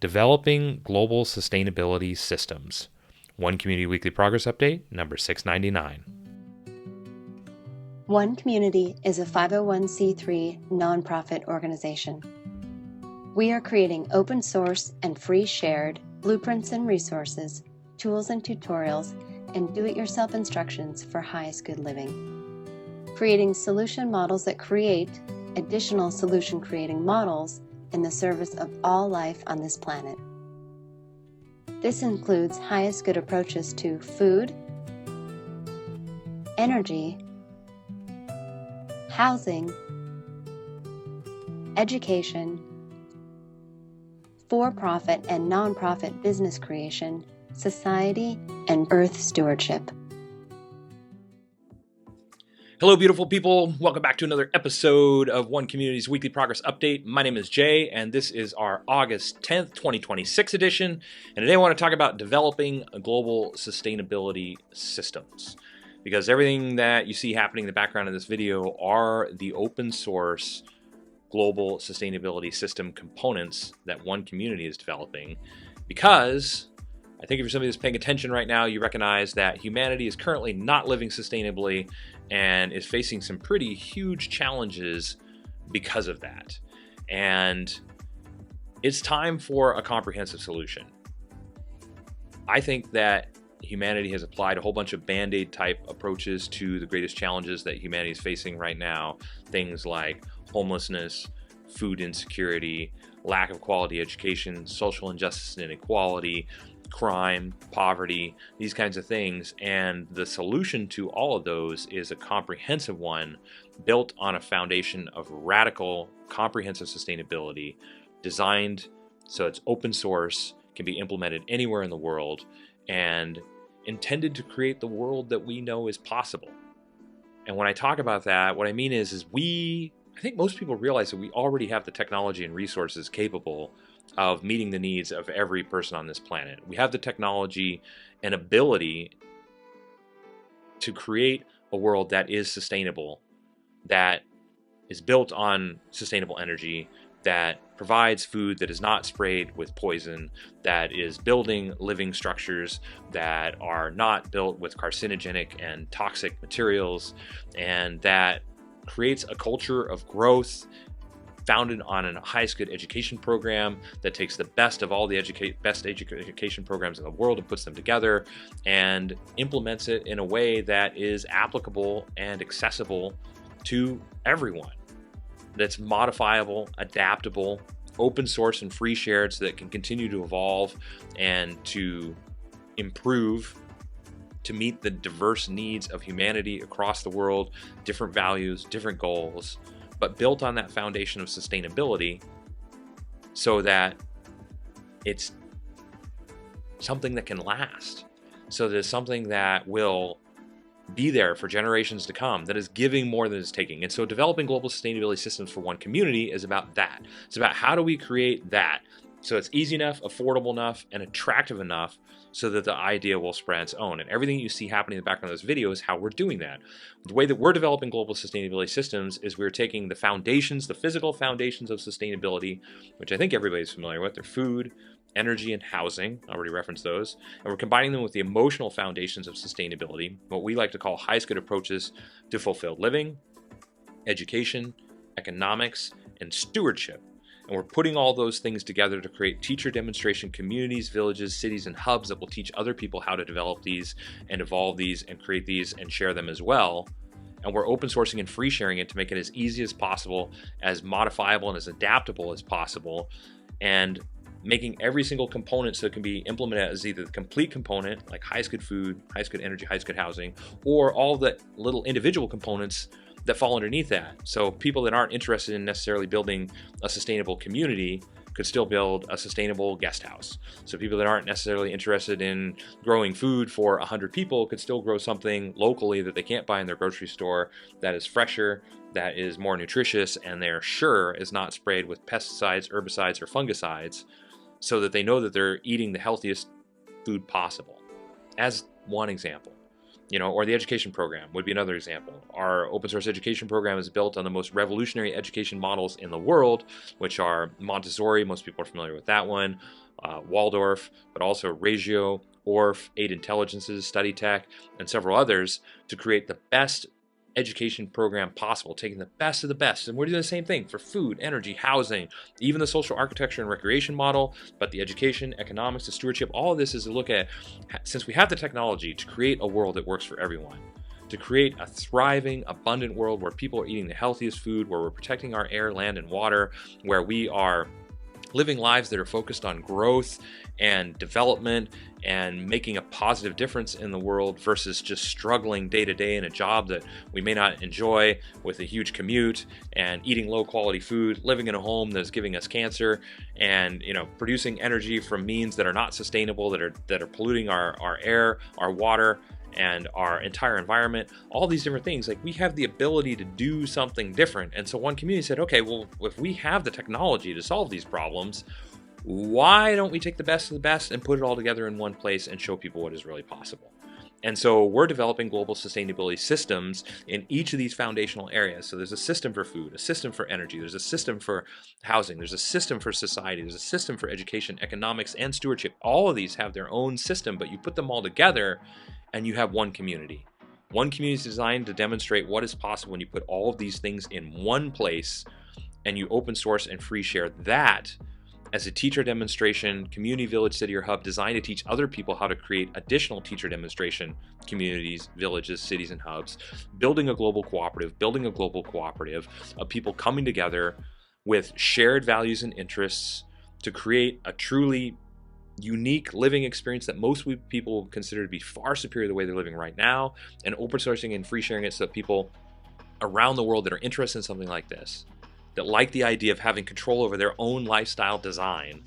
Developing Global Sustainability Systems. One Community Weekly Progress Update, number 699. One Community is a 501c3 nonprofit organization. We are creating open source and free shared blueprints and resources, tools and tutorials, and do-it-yourself instructions for highest good living. Creating solution models that create additional solution-creating models in the service of all life on this planet. This includes highest good approaches to food, energy, housing, education, for-profit and non-profit business creation, society, and earth stewardship. Hello, beautiful people. Welcome back to another episode of One Community's Weekly Progress Update. My name is Jay, and this is our August 10th, 2026 edition. And today I want to talk about developing global sustainability systems. Because everything that you see happening in the background of this video are the open source global sustainability system components that One Community is developing. Because I think if you're somebody that's paying attention right now, you recognize that humanity is currently not living sustainably and is facing some pretty huge challenges because of that. And it's time for a comprehensive solution. I think that humanity has applied a whole bunch of band-aid type approaches to the greatest challenges that humanity is facing right now. Things like homelessness, food insecurity, lack of quality education, social injustice and inequality, crime, poverty, these kinds of things. And the solution to all of those is a comprehensive one built on a foundation of radical, comprehensive sustainability, designed so it's open source, can be implemented anywhere in the world, and intended to create the world that we know is possible. And when I talk about that, what I mean is I think most people realize that we already have the technology and resources capable of meeting the needs of every person on this planet. We have the technology and ability to create a world that is sustainable, that is built on sustainable energy, that provides food that is not sprayed with poison, that is building living structures that are not built with carcinogenic and toxic materials, and that creates a culture of growth founded on a highest good education program that takes the best of all the best education programs in the world and puts them together and implements it in a way that is applicable and accessible to everyone. That's modifiable, adaptable, open source and free shared so that it can continue to evolve and to improve to meet the diverse needs of humanity across the world, different values, different goals, but built on that foundation of sustainability so that it's something that can last, so that it's something that will be there for generations to come, that is giving more than it's taking. And so developing global sustainability systems for One Community is about that. It's about how do we create that so it's easy enough, affordable enough, and attractive enough so that the idea will spread its own. And everything you see happening in the background of this video is how we're doing that. The way that we're developing global sustainability systems is we're taking the foundations, the physical foundations of sustainability, which I think everybody's familiar with. They're food, energy, and housing. I already referenced those. And we're combining them with the emotional foundations of sustainability, what we like to call highest good approaches to fulfilled living, education, economics, and stewardship. And we're putting all those things together to create teacher demonstration communities, villages, cities, and hubs that will teach other people how to develop these and evolve these and create these and share them as well. And we're open sourcing and free sharing it to make it as easy as possible, as modifiable and as adaptable as possible, and making every single component so it can be implemented as either the complete component, like highest good food, highest good energy, highest good housing, or all the little individual components that fall underneath that. So people that aren't interested in necessarily building a sustainable community could still build a sustainable guest house. So people that aren't necessarily interested in growing food for 100 people could still grow something locally that they can't buy in their grocery store that is fresher, that is more nutritious, and they're sure is not sprayed with pesticides, herbicides, or fungicides, so that they know that they're eating the healthiest food possible, as one example. Or the education program would be another example. Our open source education program is built on the most revolutionary education models in the world, which are Montessori, most people are familiar with that one, Waldorf, but also Reggio, Orff, 8 Intelligences, Study Tech, and several others to create the best education program possible, taking the best of the best. And we're doing the same thing for food, energy, housing, even the social architecture and recreation model, but the education, economics, the stewardship, all of this is to look at, since we have the technology, to create a world that works for everyone, to create a thriving, abundant world where people are eating the healthiest food, where we're protecting our air, land, and water, where we are living lives that are focused on growth and development and making a positive difference in the world versus just struggling day to day in a job that we may not enjoy, with a huge commute and eating low quality food, living in a home that's giving us cancer, and producing energy from means that are not sustainable, that are polluting our air, our water, and our entire environment. All these different things, like, we have the ability to do something different. And so one community said, okay, well, if we have the technology to solve these problems, why don't we take the best of the best and put it all together in one place and show people what is really possible? And so we're developing global sustainability systems in each of these foundational areas. So there's a system for food, a system for energy, there's a system for housing, there's a system for society, there's a system for education, economics, and stewardship. All of these have their own system, but you put them all together and you have one community. One community is designed to demonstrate what is possible when you put all of these things in one place and you open source and free share that as a teacher demonstration, community, village, city, or hub designed to teach other people how to create additional teacher demonstration communities, villages, cities, and hubs, building a global cooperative of people coming together with shared values and interests to create a truly unique living experience that most people consider to be far superior to the way they're living right now, and open sourcing and free sharing it so that people around the world that are interested in something like this, that like the idea of having control over their own lifestyle design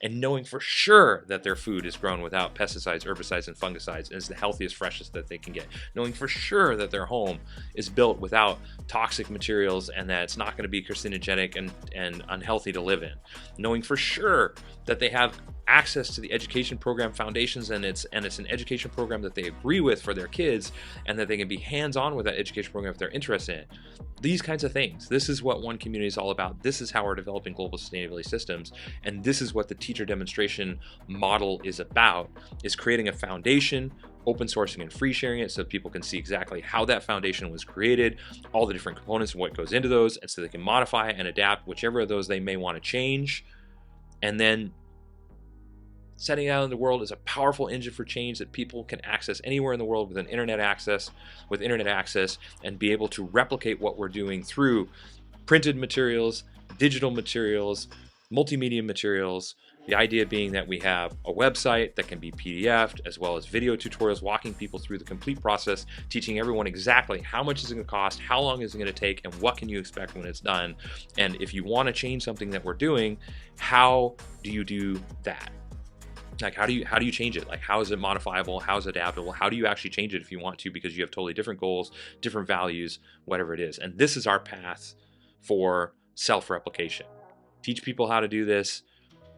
and knowing for sure that their food is grown without pesticides, herbicides, and fungicides and is the healthiest, freshest that they can get, knowing for sure that their home is built without toxic materials and that it's not going to be carcinogenic and unhealthy to live in, knowing for sure that they have access to the education program foundations and it's an education program that they agree with for their kids, and that they can be hands-on with that education program if they're interested in it. These kinds of things. This is what one community is all about. This is how we're developing global sustainability systems, and this is what the teacher demonstration model is about, is creating a foundation, open sourcing and free sharing it so people can see exactly how that foundation was created, all the different components and what goes into those, and so they can modify and adapt whichever of those they may want to change. And then setting out in the world is a powerful engine for change that people can access anywhere in the world with internet access, and be able to replicate what we're doing through printed materials, digital materials, multimedia materials. The idea being that we have a website that can be PDF'd, as well as video tutorials walking people through the complete process, teaching everyone exactly how much is it going to cost, how long is it going to take, and what can you expect when it's done. And if you want to change something that we're doing, how do you do that? Like, how do you change it? Like, how is it modifiable? How is it adaptable? How do you actually change it if you want to, because you have totally different goals, different values, whatever it is. And this is our path for self-replication. Teach people how to do this,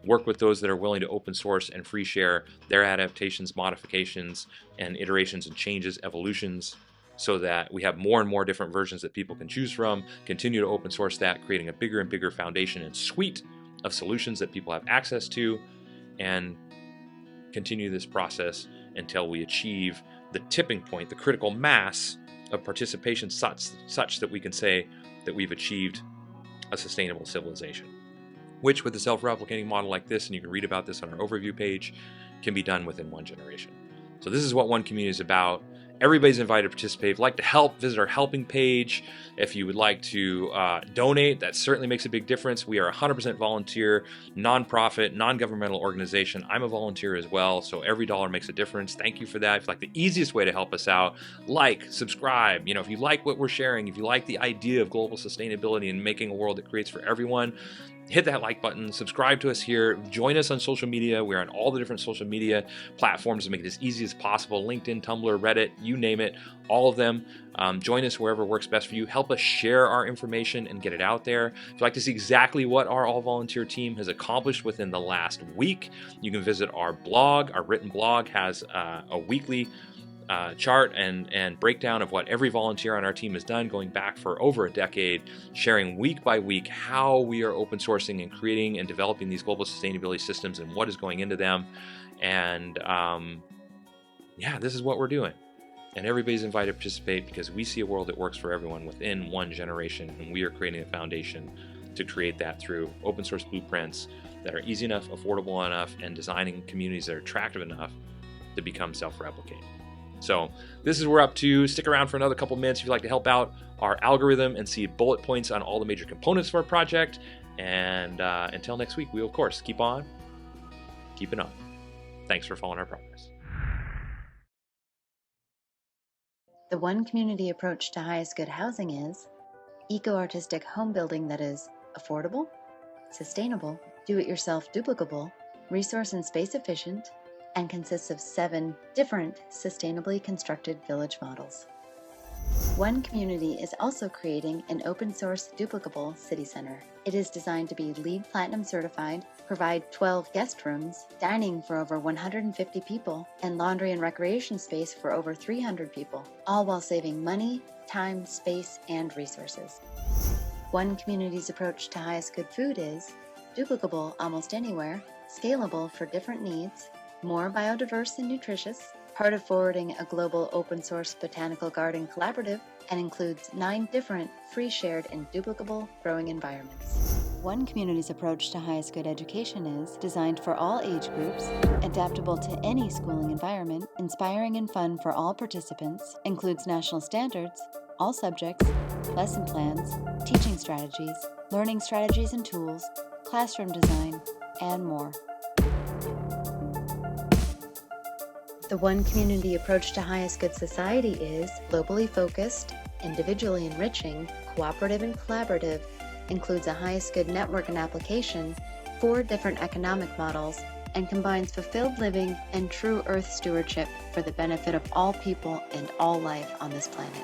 work with those that are willing to open source and free share their adaptations, modifications, and iterations and changes, evolutions, so that we have more and more different versions that people can choose from, continue to open source that, creating a bigger and bigger foundation and suite of solutions that people have access to, and continue this process until we achieve the tipping point, the critical mass of participation such that we can say that we've achieved a sustainable civilization, which with a self-replicating model like this, and you can read about this on our overview page, can be done within one generation. So this is what One Community is about. Everybody's invited to participate. If you'd like to help, visit our helping page. If you would like to donate, that certainly makes a big difference. We are 100% volunteer, nonprofit, non-governmental organization. I'm a volunteer as well, so every dollar makes a difference. Thank you for that. If you like the easiest way to help us out, like, subscribe. If you like what we're sharing, if you like the idea of global sustainability and making a world that creates for everyone, hit that like button, subscribe to us here, join us on social media. We're on all the different social media platforms to make it as easy as possible. LinkedIn, Tumblr, Reddit, you name it, all of them. Join us wherever works best for you. Help us share our information and get it out there. If you'd like to see exactly what our all-volunteer team has accomplished within the last week, you can visit our blog. Our written blog has a weekly chart and breakdown of what every volunteer on our team has done going back for over a decade, sharing week by week how we are open sourcing and creating and developing these global sustainability systems and what is going into them. And yeah, this is what we're doing. And everybody's invited to participate because we see a world that works for everyone within one generation, and we are creating a foundation to create that through open source blueprints that are easy enough, affordable enough, and designing communities that are attractive enough to become self-replicating. So this is where we're up to. Stick around for another couple minutes if you'd like to help out our algorithm and see bullet points on all the major components of our project. And until next week, we will, of course, keep on keeping on. Thanks for following our progress. The one community approach to highest good housing is eco-artistic home building that is affordable, sustainable, do-it-yourself duplicable, resource and space efficient, and consists of 7 different sustainably constructed village models. One Community is also creating an open-source duplicable city center. It is designed to be LEED Platinum certified, provide 12 guest rooms, dining for over 150 people, and laundry and recreation space for over 300 people, all while saving money, time, space, and resources. One Community's approach to highest good food is duplicable almost anywhere, scalable for different needs, more biodiverse and nutritious, part of forwarding a global open-source botanical garden collaborative, and includes 9 different free, shared, and duplicable growing environments. One Community's approach to highest good education is designed for all age groups, adaptable to any schooling environment, inspiring and fun for all participants, includes national standards, all subjects, lesson plans, teaching strategies, learning strategies and tools, classroom design, and more. The One Community approach to highest good society is globally focused, individually enriching, cooperative and collaborative, includes a highest good network and application, 4 different economic models, and combines fulfilled living and true earth stewardship for the benefit of all people and all life on this planet.